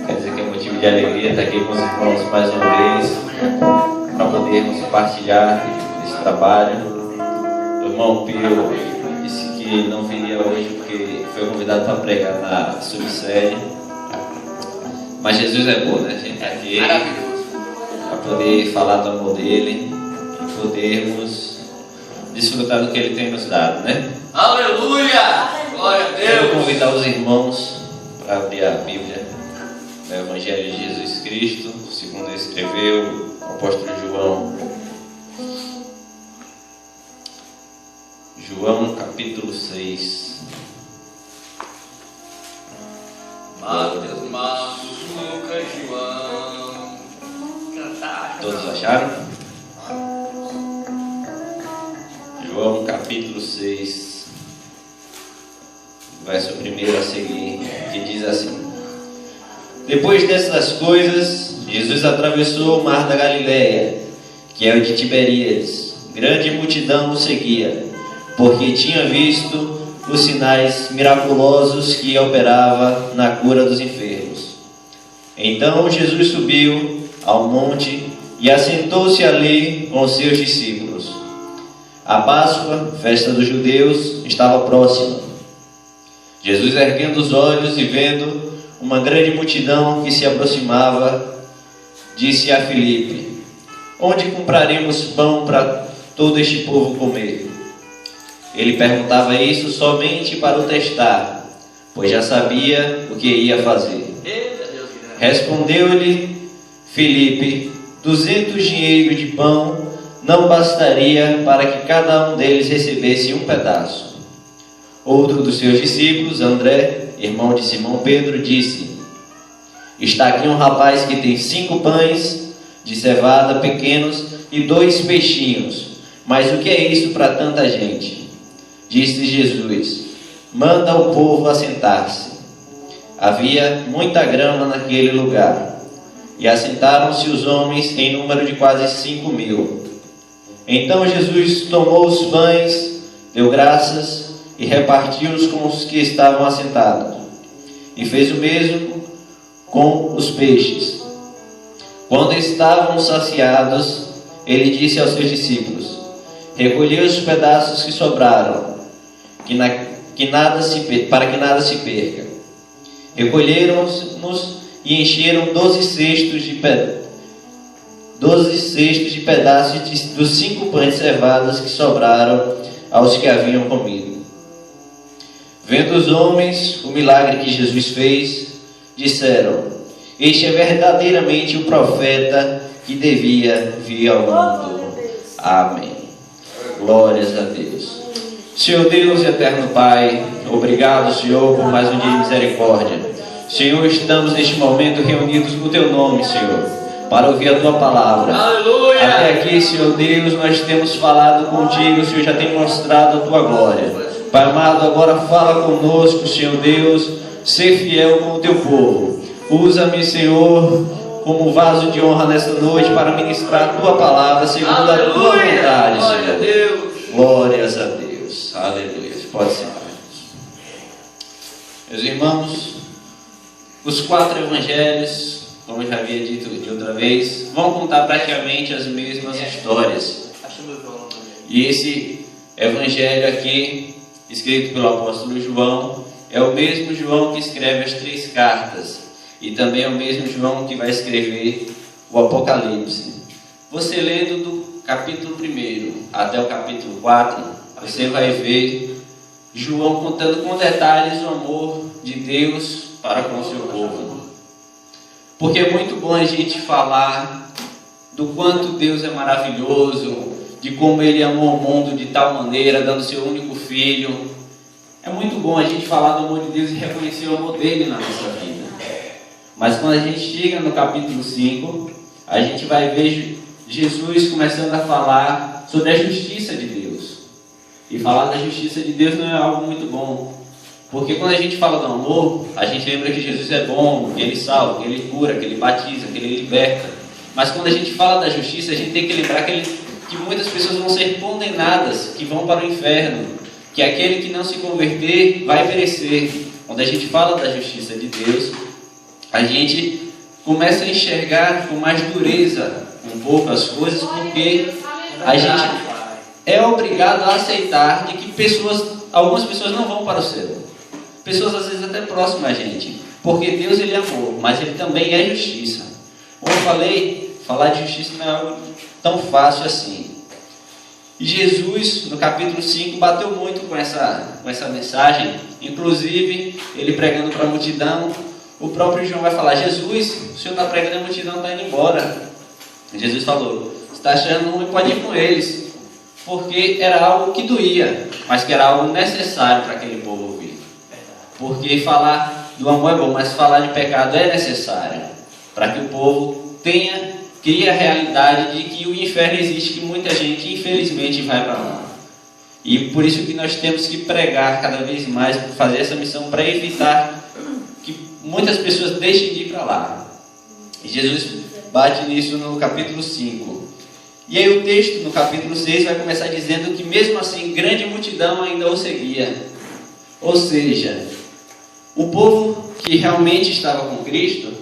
Quer dizer que é motivo de alegria estar aqui com os irmãos mais uma vez, para podermos partilhar esse trabalho. O irmão Pio disse que não viria hoje porque foi convidado para pregar na subsérie. Mas Jesus é bom, né? A gente está aqui para poder falar do amor dele e podermos desfrutar do que ele tem nos dado, né? Aleluia! Glória a Deus! Eu vou convidar os irmãos para abrir a Bíblia no Evangelho de Jesus Cristo, segundo escreveu o apóstolo João. João capítulo 6. Mateus, Marcos, Lucas, João. Todos acharam? João capítulo 6, verso 1 a seguir, que diz assim: Depois dessas coisas, Jesus atravessou o mar da Galileia, que é o de Tiberíades. Grande multidão o seguia, porque tinha visto os sinais miraculosos que operava na cura dos enfermos. Então Jesus subiu ao monte e assentou-se ali com os seus discípulos. A Páscoa, festa dos judeus, estava próxima. Jesus, erguendo os olhos e vendo uma grande multidão que se aproximava, disse a Filipe: Onde compraremos pão para todo este povo comer? Ele perguntava isso somente para o testar, pois já sabia o que ia fazer. Respondeu-lhe Filipe: 200 dinheiros de pão não bastaria para que cada um deles recebesse um pedaço. Outro dos seus discípulos, André, irmão de Simão Pedro, disse: Está aqui um rapaz que tem 5 pães de cevada pequenos e 2 peixinhos. Mas o que é isso para tanta gente? Disse Jesus: Manda o povo assentar-se. Havia muita grama naquele lugar, e assentaram-se os homens em número de quase 5.000. Então Jesus tomou os pães, deu graças e repartiu-os com os que estavam assentados, e fez o mesmo com os peixes. Quando estavam saciados, ele disse aos seus discípulos: Recolhei os pedaços que sobraram, para que nada se perca. Recolheram-nos e encheram 12 cestos de pedaços dos 5 pães de cevada que sobraram aos que haviam comido. Vendo os homens o milagre que Jesus fez, disseram: Este é verdadeiramente o profeta que devia vir ao mundo. Amém. Glórias a Deus. Senhor Deus e eterno Pai, obrigado, Senhor, por mais um dia de misericórdia. Senhor, estamos neste momento reunidos no Teu nome, Senhor, para ouvir a Tua palavra. Aleluia! Até aqui, Senhor Deus, nós temos falado contigo, Senhor, já tem mostrado a Tua glória. Pai amado, agora fala conosco, Senhor Deus, ser fiel com o Teu povo. Usa-me, Senhor, como vaso de honra nesta noite para ministrar a Tua palavra segundo a Tua vontade, Senhor. Deus. Glórias a Deus. Aleluia. Pode ser. Meus irmãos, os 4 evangelhos, como eu já havia dito de outra vez, vão contar praticamente as mesmas histórias. E esse evangelho aqui, escrito pelo apóstolo João, é o mesmo João que escreve as 3 cartas. E também é o mesmo João que vai escrever o Apocalipse. Você lendo do capítulo 1 até o capítulo 4, você vai ver João contando com detalhes o amor de Deus para com o seu povo. Porque é muito bom a gente falar do quanto Deus é maravilhoso, de como Ele amou o mundo de tal maneira, dando seu único filho. É muito bom a gente falar do amor de Deus e reconhecer o amor dele na nossa vida. Mas quando a gente chega no capítulo 5, a gente vai ver Jesus começando a falar sobre a justiça de Deus. E falar da justiça de Deus não é algo muito bom. Porque quando a gente fala do amor, a gente lembra que Jesus é bom, que Ele salva, que Ele cura, que Ele batiza, que Ele liberta. Mas quando a gente fala da justiça, a gente tem que lembrar que muitas pessoas vão ser condenadas, que vão para o inferno. Que aquele que não se converter vai perecer. Quando a gente fala da justiça de Deus, a gente começa a enxergar com mais dureza um pouco as coisas, porque a gente é obrigado a aceitar de que algumas pessoas não vão para o céu. Pessoas às vezes até próximas a gente. Porque Deus ele é amor, mas ele também é justiça. Como eu falei, falar de justiça não é algo tão fácil assim. E Jesus, no capítulo 5, bateu muito com essa mensagem. Inclusive, ele pregando para a multidão, o próprio João vai falar: Jesus, o Senhor está pregando e a multidão está indo embora. E Jesus falou: você está achando ruim, pode ir com eles. Porque era algo que doía, mas que era algo necessário para aquele povo ouvir. Porque falar do amor é bom, mas falar de pecado é necessário para que o povo crie a realidade de que o inferno existe, que muita gente infelizmente vai para lá. E por isso que nós temos que pregar cada vez mais, fazer essa missão para evitar que muitas pessoas deixem de ir para lá. E Jesus bate nisso no capítulo 5. E aí o texto no capítulo 6 vai começar dizendo que mesmo assim grande multidão ainda o seguia. Ou seja, o povo que realmente estava com Cristo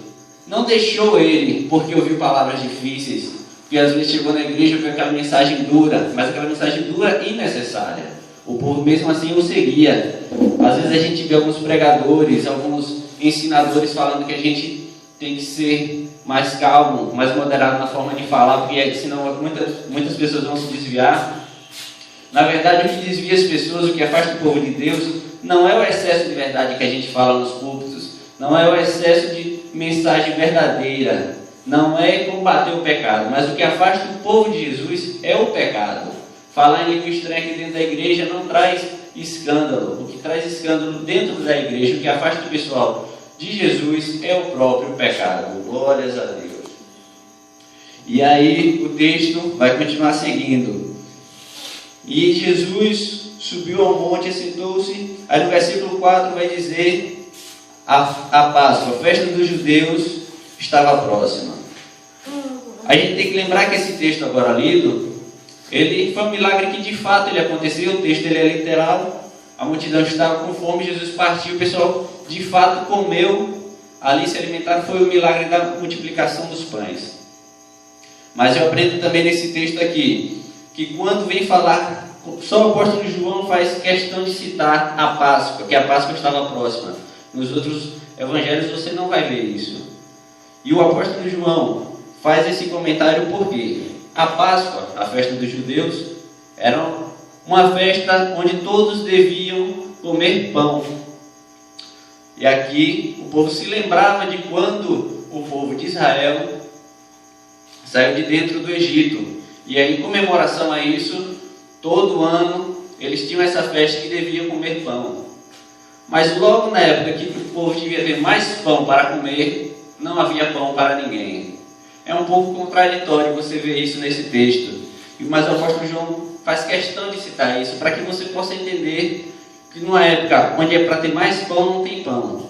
não deixou ele porque ouviu palavras difíceis, porque às vezes chegou na igreja e ouviu aquela mensagem dura, mas aquela mensagem dura e necessária. O povo mesmo assim o seguia. Às vezes a gente vê alguns pregadores, alguns ensinadores falando que a gente tem que ser mais calmo, mais moderado na forma de falar, porque senão muitas pessoas vão se desviar. Na verdade, o que desvia as pessoas, o que afasta o povo de Deus, não é o excesso de verdade que a gente fala nos púlpitos, não é o excesso de mensagem verdadeira, não é combater o pecado, mas o que afasta o povo de Jesus é o pecado. Falar em língua estranha aqui dentro da igreja não traz escândalo. O que traz escândalo dentro da igreja, o que afasta o pessoal de Jesus é o próprio pecado. Glórias a Deus. E aí o texto vai continuar seguindo. E Jesus subiu ao monte e assentou-se. Aí no versículo 4 vai dizer: a Páscoa, a festa dos judeus, estava próxima. A gente tem que lembrar que esse texto agora lido, ele foi um milagre que de fato ele aconteceu. O texto ele é literal. A multidão estava com fome, Jesus partiu, o pessoal de fato comeu, ali se alimentaram. Foi o milagre da multiplicação dos pães. Mas eu aprendo também nesse texto aqui, que quando vem falar, só o apóstolo João faz questão de citar a Páscoa, que a Páscoa estava próxima. Nos outros evangelhos você não vai ver isso. E o apóstolo João faz esse comentário porque a Páscoa, a festa dos judeus, era uma festa onde todos deviam comer pão. E aqui o povo se lembrava de quando o povo de Israel saiu de dentro do Egito. E aí, em comemoração a isso, todo ano eles tinham essa festa que deviam comer pão. Mas logo na época que o povo devia ter mais pão para comer, não havia pão para ninguém. É um pouco contraditório você ver isso nesse texto. Mas o apóstolo João faz questão de citar isso, para que você possa entender que numa época onde é para ter mais pão, não tem pão.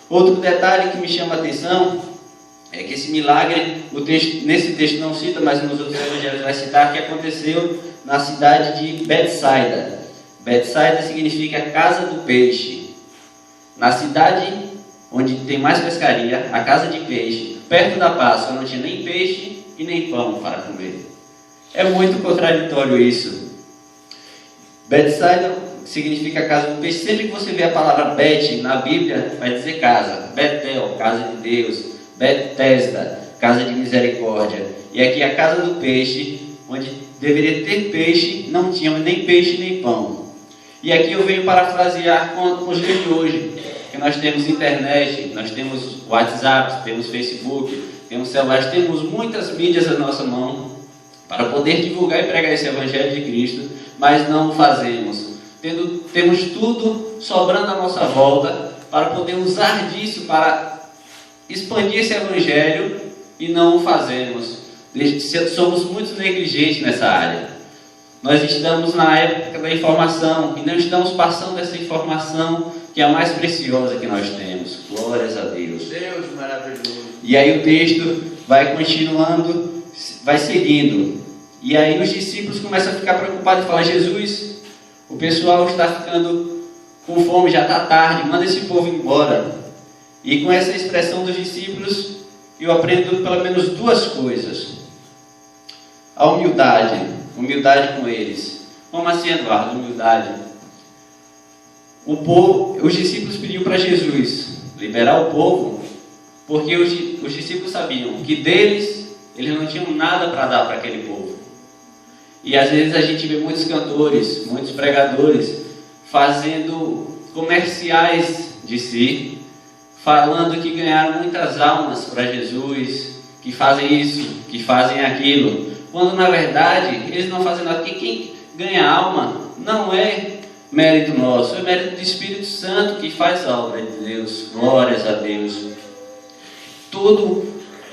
Outro detalhe que me chama a atenção é que esse milagre, nesse texto não cita, mas nos outros evangelhos vai citar, que aconteceu na cidade de Betsaida. Betsaida significa casa do peixe. Na cidade onde tem mais pescaria, a casa de peixe, perto da Páscoa, não tinha nem peixe e nem pão para comer. É muito contraditório isso. Betsaida significa casa do peixe. Sempre que você vê a palavra Bet na Bíblia, vai dizer casa. Betel, casa de Deus. Betesda, casa de misericórdia. E aqui a casa do peixe, onde deveria ter peixe, não tinha nem peixe nem pão. E aqui eu venho parafrasear com os dias de hoje, que nós temos internet, nós temos WhatsApp, temos Facebook, temos celulares, temos muitas mídias à nossa mão para poder divulgar e pregar esse Evangelho de Cristo, mas não o fazemos. Temos tudo sobrando à nossa volta para poder usar disso para expandir esse Evangelho e não o fazemos. Somos muito negligentes nessa área. Nós estamos na época da informação e não estamos passando essa informação que é a mais preciosa que nós temos. Glórias a Deus. Deus maravilhoso. E aí o texto vai continuando, vai seguindo. E aí os discípulos começam a ficar preocupados e falam: Jesus, o pessoal está ficando com fome, já está tarde, manda esse povo embora. E com essa expressão dos discípulos, eu aprendo pelo menos duas coisas. A humildade com eles. Como assim, Eduardo, humildade? Os discípulos pediram para Jesus liberar o povo, porque os discípulos sabiam que deles, eles não tinham nada para dar para aquele povo. E às vezes a gente vê muitos cantores, muitos pregadores, fazendo comerciais de si, falando que ganharam muitas almas para Jesus, que fazem isso, que fazem aquilo, quando na verdade eles não fazem nada, porque quem ganha alma não é mérito nosso, é mérito do Espírito Santo que faz a obra de Deus. Glórias a Deus. Todo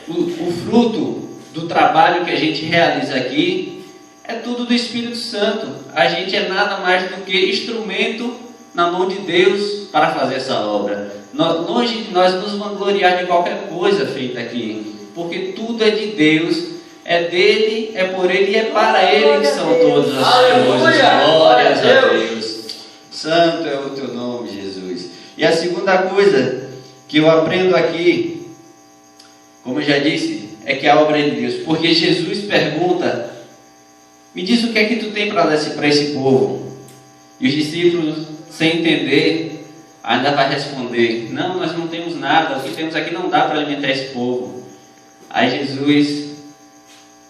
o fruto do trabalho que a gente realiza aqui é tudo do Espírito Santo. A gente é nada mais do que instrumento na mão de Deus para fazer essa obra. Longe de nós nos vangloriar de qualquer coisa feita aqui, porque tudo é de Deus, é dele, é por ele e é para ele que são todas as coisas. Glórias a Deus. Santo é o teu nome, Jesus. E a segunda coisa que eu aprendo aqui, como eu já disse, é que a obra é de Deus. Porque Jesus pergunta: me diz o que é que tu tem para esse povo? E os discípulos, sem entender, ainda vai responder: não, nós não temos nada, o que temos aqui não dá para alimentar esse povo. Aí Jesus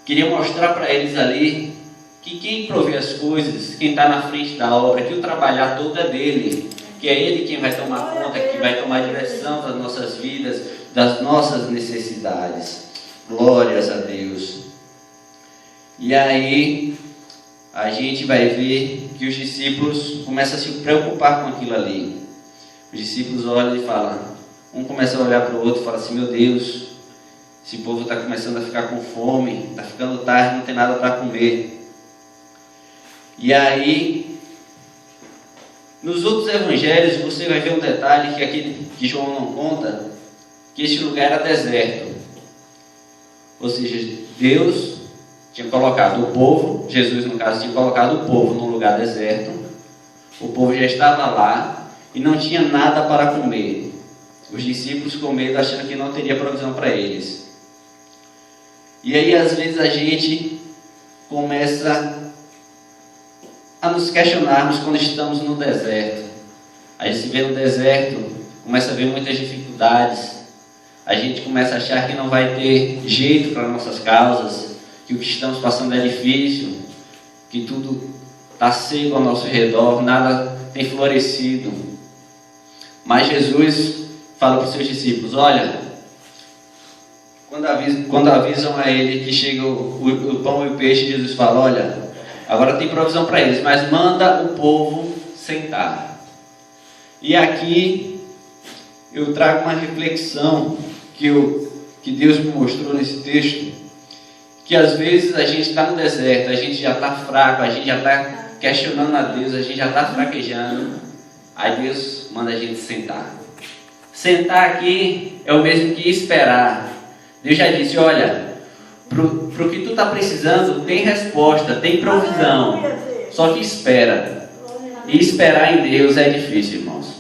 queria mostrar para eles ali que quem provê as coisas, quem está na frente da obra, que o trabalhar todo é dele, que é ele quem vai tomar conta, que vai tomar direção das nossas vidas, das nossas necessidades. Glórias a Deus. E aí a gente vai ver que os discípulos começam a se preocupar com aquilo ali. Os discípulos olham e falam, um começa a olhar para o outro e fala assim: meu Deus, esse povo está começando a ficar com fome, está ficando tarde, não tem nada para comer. E aí, nos outros evangelhos, você vai ver um detalhe que aquele que João não conta, que este lugar era deserto. Ou seja, Deus tinha colocado o povo, Jesus no caso tinha colocado o povo num lugar deserto. O povo já estava lá e não tinha nada para comer. Os discípulos com medo, achando que não teria provisão para eles. E aí às vezes a gente começa a nos questionarmos quando estamos no deserto. A gente se vê no deserto, começa a ver muitas dificuldades. A gente começa a achar que não vai ter jeito para nossas causas, que o que estamos passando é difícil, que tudo está seco ao nosso redor, nada tem florescido. Mas Jesus fala para os seus discípulos: olha, quando avisam a ele que chega o pão e o peixe, Jesus fala: olha, agora tem provisão para eles, mas manda o povo sentar. E aqui eu trago uma reflexão que Deus me mostrou nesse texto, que às vezes a gente está no deserto, a gente já está fraco, a gente já está questionando a Deus, a gente já está fraquejando, aí Deus manda a gente sentar. Sentar aqui é o mesmo que esperar. Deus já disse: olha, para o que tu está precisando tem resposta, tem provisão, só que espera. E esperar em Deus é difícil, irmãos.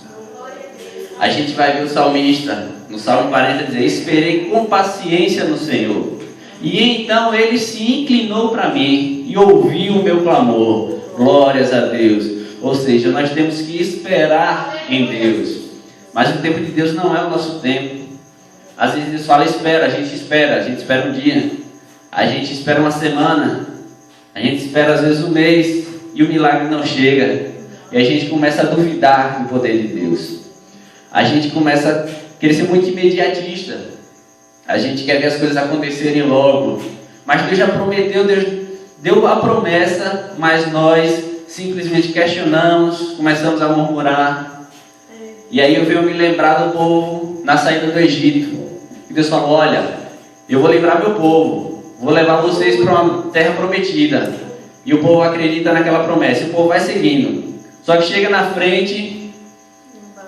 A gente vai ver o salmista no Salmo 40 dizer: esperei com paciência no Senhor, e então ele se inclinou para mim e ouviu o meu clamor. Glórias a Deus. Ou seja, nós temos que esperar em Deus, mas o tempo de Deus não é o nosso tempo. Às vezes Deus fala: espera, a gente espera um dia, a gente espera uma semana, a gente espera às vezes um mês e o milagre não chega, e a gente começa a duvidar do poder de Deus. A gente começa a querer ser muito imediatista, a gente quer ver as coisas acontecerem logo, mas Deus já prometeu, Deus deu a promessa, mas nós simplesmente questionamos, começamos a murmurar. E aí eu venho me lembrar do povo na saída do Egito, e Deus falou: olha, eu vou livrar meu povo, vou levar vocês para uma terra prometida. E o povo acredita naquela promessa, e o povo vai seguindo. Só que chega na frente,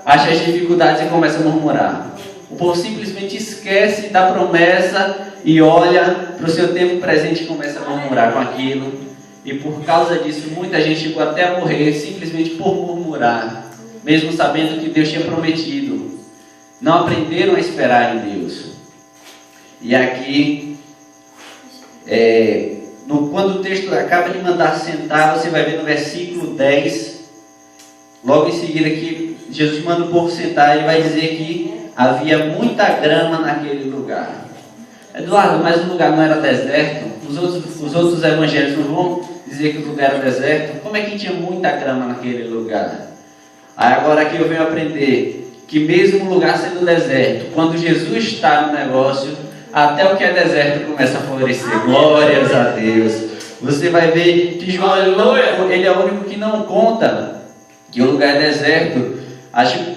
acha as dificuldades e começa a murmurar. O povo simplesmente esquece da promessa e olha para o seu tempo presente e começa a murmurar com aquilo. E por causa disso, muita gente chegou até a morrer simplesmente por murmurar, mesmo sabendo que Deus tinha prometido. não aprenderam a esperar em Deus. E aqui, quando o texto acaba de mandar sentar, você vai ver no versículo 10, logo em seguida que Jesus manda o povo sentar, ele vai dizer que havia muita grama naquele lugar. Eduardo, mas o lugar não era deserto? Os outros evangelhos não vão dizer que o lugar era deserto? Como é que tinha muita grama naquele lugar? Aí agora aqui eu venho aprender que mesmo o lugar sendo deserto, quando Jesus está no negócio, até o que é deserto começa a florescer. Glórias a Deus. Você vai ver que João ele é o único que não conta que o lugar é deserto,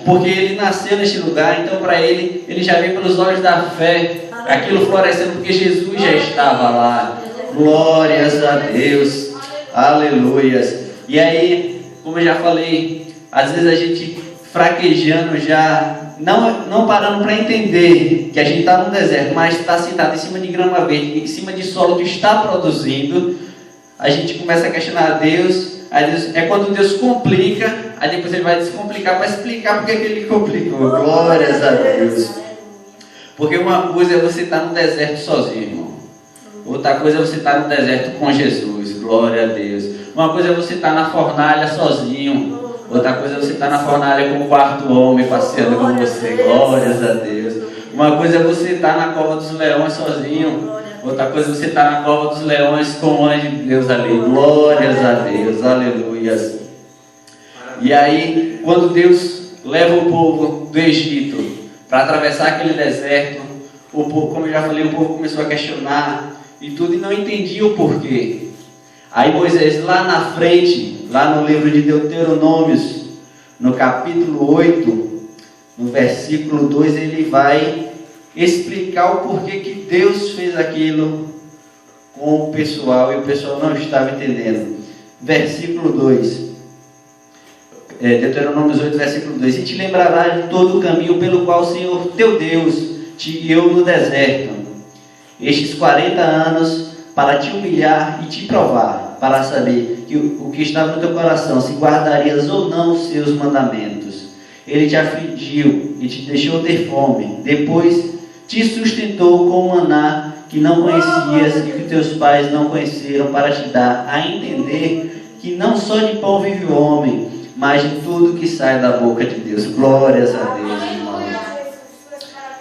porque ele nasceu neste lugar. Então para ele já vê pelos olhos da fé aquilo florescendo, porque Jesus já estava lá. Glórias a Deus. Aleluias. E aí, como eu já falei, às vezes a gente fraquejando já, não parando para entender que a gente está no deserto, mas está sentado em cima de grama verde, em cima de solo que está produzindo, a gente começa a questionar a Deus. Aí Deus, é quando Deus complica, aí depois ele vai descomplicar para explicar porque que ele complicou. Glórias a Deus. Porque uma coisa é você estar no deserto sozinho, irmão. Outra coisa é você estar no deserto com Jesus. Glória a Deus. Uma coisa é você estar na fornalha sozinho. Outra coisa é você estar na fornalha com o quarto homem passeando com você. Glórias a Deus. Uma coisa é você estar na cova dos leões sozinho. Outra coisa é você estar na cova dos leões com o anjo de Deus ali. Glórias a Deus. Aleluias. E aí, quando Deus leva o povo do Egito para atravessar aquele deserto, o povo, como eu já falei, o povo começou a questionar e tudo, e não entendia o porquê. Aí Moisés, lá na frente, lá no livro de Deuteronômios, no capítulo 8, no versículo 2, ele vai explicar o porquê que Deus fez aquilo com o pessoal, e o pessoal não estava entendendo. Versículo 2. Deuteronômios 8, versículo 2. E te lembrarás de todo o caminho pelo qual o Senhor teu Deus te guiou no deserto, estes 40 anos, para te humilhar e te provar, para saber que o que estava no teu coração, se guardarias ou não os seus mandamentos. Ele te afligiu e te deixou ter fome. Depois te sustentou com o maná que não conhecias e que teus pais não conheceram, para te dar a entender que não só de pão vive o homem, mas de tudo que sai da boca de Deus. Glórias a Deus, irmãos.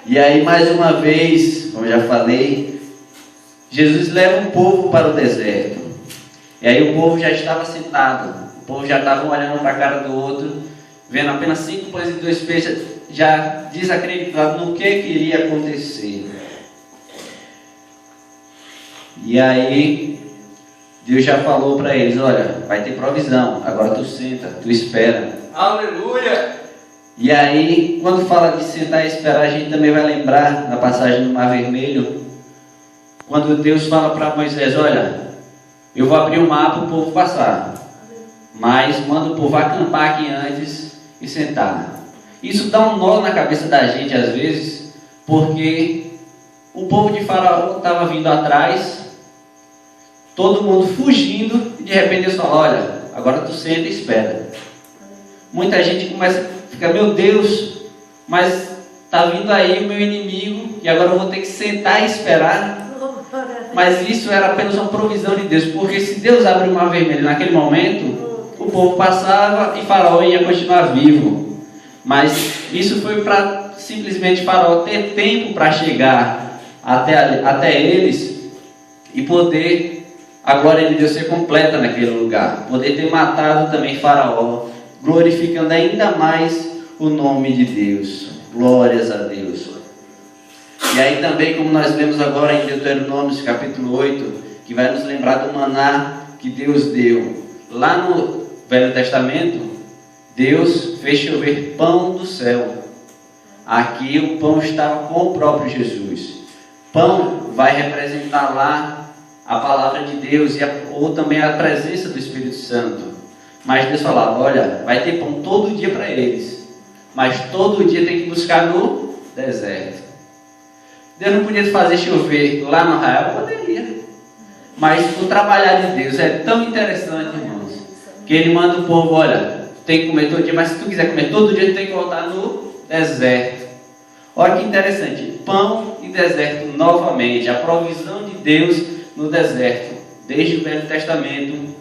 E aí, mais uma vez, como já falei, Jesus leva o povo para o deserto. E aí o povo já estava sentado, o povo já estava olhando para a cara do outro, vendo apenas 5 pães e 2 peixes, já desacreditado no que iria acontecer. E aí Deus já falou para eles: olha, vai ter provisão, agora tu senta, tu espera. Aleluia! E aí, quando fala de sentar e esperar, a gente também vai lembrar da passagem do Mar Vermelho, quando Deus fala para Moisés: olha, eu vou abrir o mar para o povo passar, mas manda o povo acampar aqui antes e sentar. Isso dá um nó na cabeça da gente às vezes, porque o povo de Faraó estava vindo atrás, todo mundo fugindo, e de repente Deus fala: olha, agora tu senta e espera. Muita gente começa a ficar: meu Deus, mas está vindo aí o meu inimigo, e agora eu vou ter que sentar e esperar. Mas isso era apenas uma provisão de Deus, porque se Deus abre o mar vermelho naquele momento, o povo passava e Faraó ia continuar vivo. Mas isso foi para simplesmente Faraó ter tempo para chegar até eles e poder a glória de Deus ser completa naquele lugar, poder ter matado também Faraó, glorificando ainda mais o nome de Deus. Glórias a Deus. E aí também, como nós lemos agora em Deuteronômio capítulo 8, que vai nos lembrar do maná que Deus deu. Lá no Velho Testamento, Deus fez chover pão do céu. Aqui o pão estava com o próprio Jesus. Pão vai representar lá a palavra de Deus ou também a presença do Espírito Santo. Mas Deus falava: olha, vai ter pão todo dia para eles, mas todo dia tem que buscar no deserto. Deus não podia fazer chover lá no arraial? Poderia. Mas o trabalhar de Deus é tão interessante, irmãos, que Ele manda o povo: olha, tem que comer todo dia, mas se tu quiser comer todo dia, tu tem que voltar no deserto. Olha que interessante, pão e deserto novamente, a provisão de Deus no deserto, desde o Velho Testamento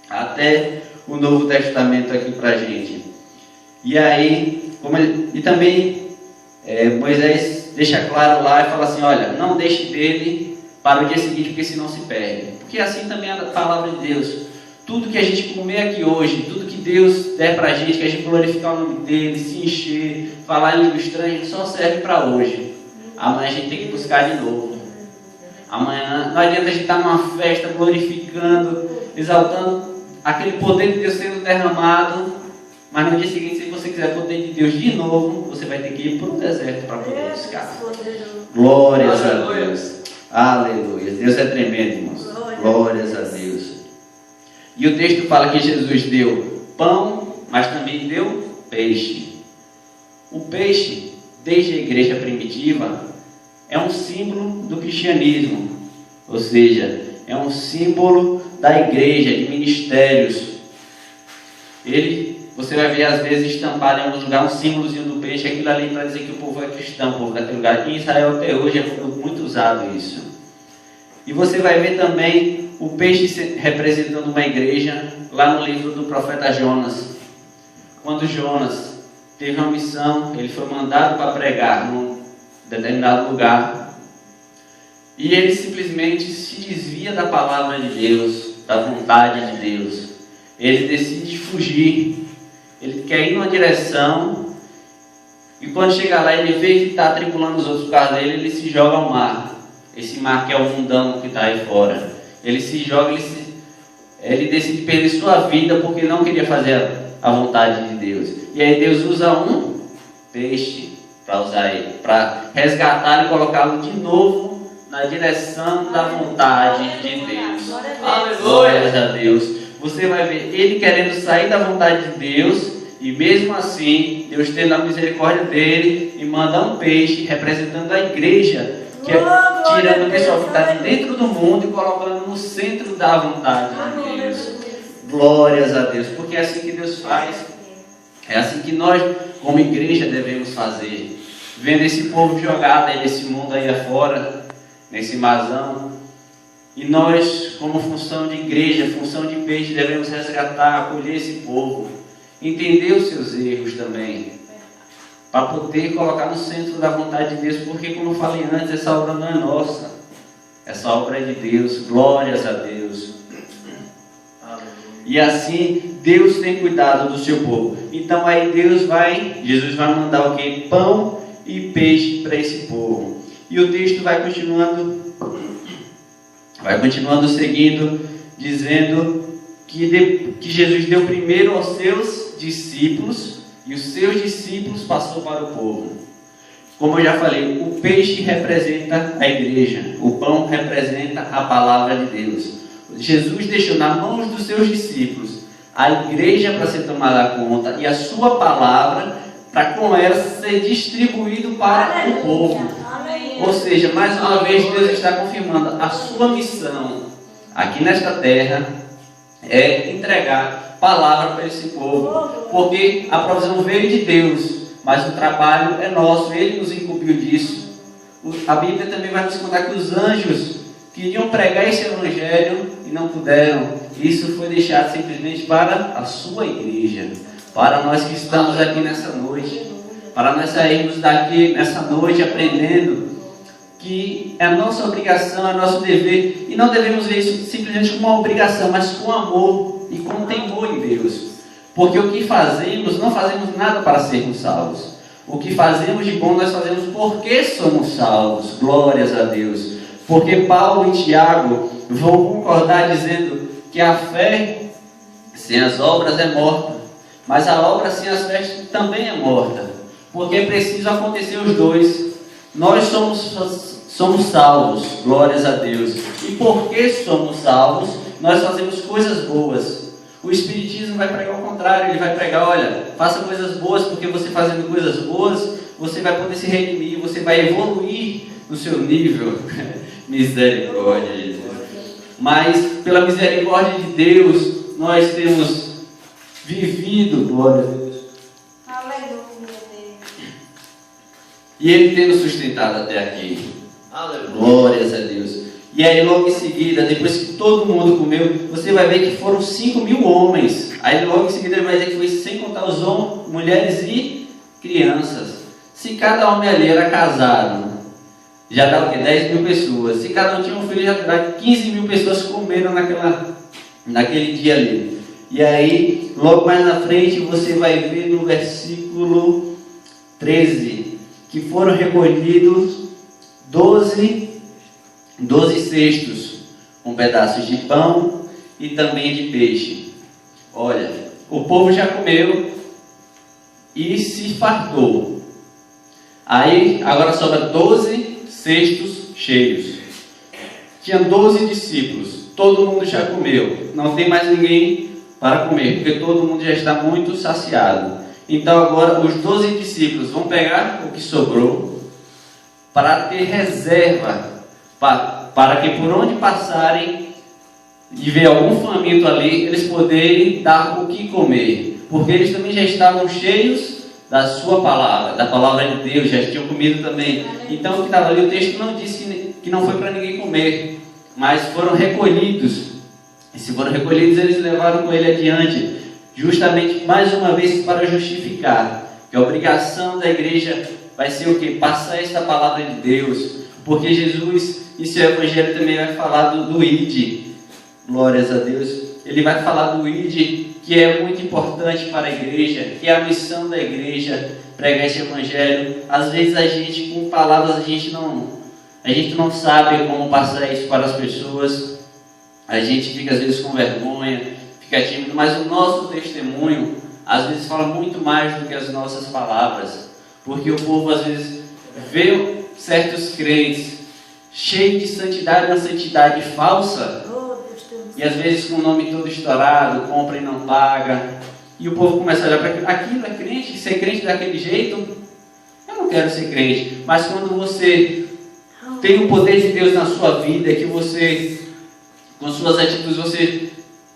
até o Novo Testamento aqui para a gente. E aí, também Moisés deixa claro lá e fala assim, olha, não deixe dele para o dia seguinte, porque senão se perde. Porque assim também é a palavra de Deus. Tudo que a gente comer aqui hoje, tudo que Deus der para a gente, que a gente glorificar o nome dele, se encher, falar em língua estranha, só serve para hoje. Amanhã a gente tem que buscar de novo. Amanhã não adianta a gente estar numa festa glorificando, exaltando aquele poder de Deus sendo derramado, mas no dia seguinte, se você quiser o poder de Deus de novo, você vai ter que ir para o deserto para poder buscar. Glórias a Deus. Aleluia. Deus é tremendo, irmãos. Glórias a Deus. E o texto fala que Jesus deu pão, mas também deu peixe. O peixe, desde a igreja primitiva, é um símbolo do cristianismo. Ou seja, é um símbolo da igreja, de ministérios. Você vai ver às vezes estampado em algum lugar um símbolozinho do peixe, aquilo ali para dizer que o povo é cristão, o povo daquele lugar. Em Israel até hoje é muito usado isso. E você vai ver também o peixe representando uma igreja, lá no livro do profeta Jonas. Quando Jonas teve uma missão, ele foi mandado para pregar num determinado lugar, e ele simplesmente se desvia da palavra de Deus, da vontade de Deus. Ele decide fugir, ele quer ir numa direção, e quando chega lá, ele, em vez de estar tripulando os outros carros dele, ele se joga ao mar. Esse mar que é o mundão que está aí fora. Ele se joga, ele decide perder sua vida porque não queria fazer a vontade de Deus. E aí Deus usa um peixe para usar ele, para resgatar e colocá-lo de novo na direção da vontade de Deus. Glórias a Deus. Você vai ver ele querendo sair da vontade de Deus, e mesmo assim, Deus tendo a misericórdia dele e manda um peixe representando a igreja, que é tirando o pessoal que está de dentro do mundo e colocando no centro da vontade de Deus. Glórias a Deus, porque é assim que Deus faz. É assim que nós, como igreja, devemos fazer. Vendo esse povo jogado aí nesse mundo aí afora, nesse marzão, e nós, como função de igreja, função de peixe, devemos resgatar, acolher esse povo, entender os seus erros também, para poder colocar no centro da vontade de Deus, porque, como eu falei antes, essa obra não é nossa, essa obra é de Deus. Glórias a Deus. E assim, Deus tem cuidado do seu povo. Então aí Jesus vai mandar o quê? Pão e peixe para esse povo. E o texto vai continuando seguindo, dizendo que Jesus deu primeiro aos seus discípulos, e os seus discípulos passou para o povo. Como eu já falei, o peixe representa a igreja, o pão representa a palavra de Deus. Jesus deixou nas mãos dos seus discípulos a igreja para ser tomada conta, e a sua palavra para com ela ser distribuído para o povo. Ou seja, mais uma vez Deus está confirmando a sua missão aqui nesta terra é entregar palavra para esse povo, porque a provisão veio de Deus, mas o trabalho é nosso, Ele nos incumbiu disso. A Bíblia também vai nos contar que os anjos queriam pregar esse evangelho e não puderam. Isso foi deixado simplesmente para a sua igreja, para nós que estamos aqui nessa noite, para nós sairmos daqui nessa noite aprendendo que é a nossa obrigação, é nosso dever, e não devemos ver isso simplesmente como uma obrigação, mas com amor e com temor em Deus. Porque o que fazemos, não fazemos nada para sermos salvos. O que fazemos de bom, nós fazemos porque somos salvos. Glórias a Deus. Porque Paulo e Tiago vão concordar dizendo que a fé sem as obras é morta, mas a obra sem as fés também é morta. Porque é preciso acontecer os dois. Nós somos salvos, glórias a Deus. E porque somos salvos, nós fazemos coisas boas. O Espiritismo vai pregar o contrário, ele vai pregar, olha, faça coisas boas, porque você fazendo coisas boas, você vai poder se redimir, você vai evoluir no seu nível. Misericórdia de Deus. Mas pela misericórdia de Deus, nós temos vivido, glória a Deus. Aleluia. E ele tendo sustentado até aqui. Aleluia. Glórias a Deus. E aí logo em seguida, depois que todo mundo comeu, você vai ver que foram 5.000 homens. Aí logo em seguida ele vai dizer que foi sem contar os homens, mulheres e crianças. Se cada homem ali era casado, já dá o quê? 10.000 pessoas. Se cada um tinha um filho, já dá 15.000 pessoas comeram naquele dia ali. E aí, logo mais na frente, você vai ver no versículo 13, que foram recolhidos 12 cestos, com pedaços de pão e também de peixe. Olha, o povo já comeu e se fartou. Aí, agora sobra 12 cestos cheios. Tinha 12 discípulos, todo mundo já comeu. Não tem mais ninguém para comer, porque todo mundo já está muito saciado. Então agora os 12 discípulos vão pegar o que sobrou para ter reserva, para que por onde passarem e ver algum faminto ali, eles poderem dar o que comer. Porque eles também já estavam cheios da sua palavra, da palavra de Deus, já tinham comido também. Então o que estava ali, o texto não disse que não foi para ninguém comer, mas foram recolhidos. E se foram recolhidos, eles levaram com ele adiante, justamente mais uma vez para justificar que a obrigação da igreja vai ser o quê? Passar esta palavra de Deus, porque Jesus, em seu evangelho também vai falar do ID, glórias a Deus, ele vai falar do ID, que é muito importante para a igreja, que é a missão da igreja, pregar este evangelho. Às vezes a gente, com palavras, a gente não sabe como passar isso para as pessoas, a gente fica às vezes com vergonha, fica tímido, mas o nosso testemunho às vezes fala muito mais do que as nossas palavras, porque o povo às vezes vê certos crentes cheios de santidade, uma santidade falsa, e às vezes com o nome todo estourado, compra e não paga, e o povo começa a olhar para aquilo, é crente, ser crente daquele jeito, eu não quero ser crente. Mas quando você tem o poder de Deus na sua vida, que você, com suas atitudes, você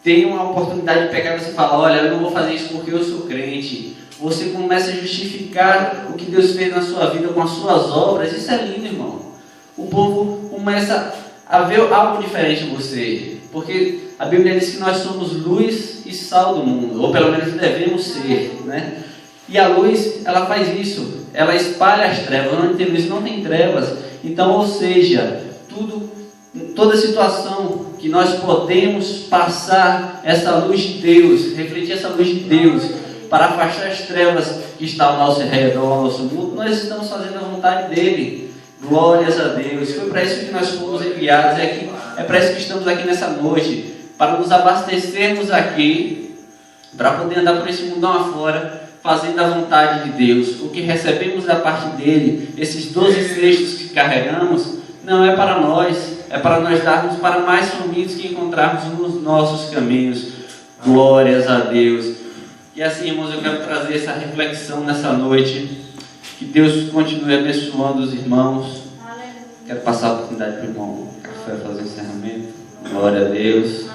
tem uma oportunidade de pegar e você fala, olha, eu não vou fazer isso porque eu sou crente. Você começa a justificar o que Deus fez na sua vida com as suas obras. Isso é lindo, irmão. O povo começa a ver algo diferente em você, porque a Bíblia diz que nós somos luz e sal do mundo, ou pelo menos devemos ser, né? E a luz, ela faz isso, ela espalha as trevas. Onde tem luz não tem trevas. Então, ou seja, toda situação que nós podemos passar essa luz de Deus, refletir essa luz de Deus, para afastar as trevas que estão ao nosso redor, ao nosso mundo, nós estamos fazendo a vontade dele. Glórias a Deus. Foi para isso que nós fomos enviados. É para isso que estamos aqui nessa noite, para nos abastecermos aqui, para poder andar por esse mundão afora, fazendo a vontade de Deus. O que recebemos da parte dele, esses 12 cestos que carregamos, não é para nós, é para nós darmos para mais famintos que encontrarmos nos nossos caminhos. Glórias a Deus. E assim, irmãos, eu quero trazer essa reflexão nessa noite. Que Deus continue abençoando os irmãos. Quero passar a oportunidade para o irmão Café fazer o encerramento. Glória a Deus.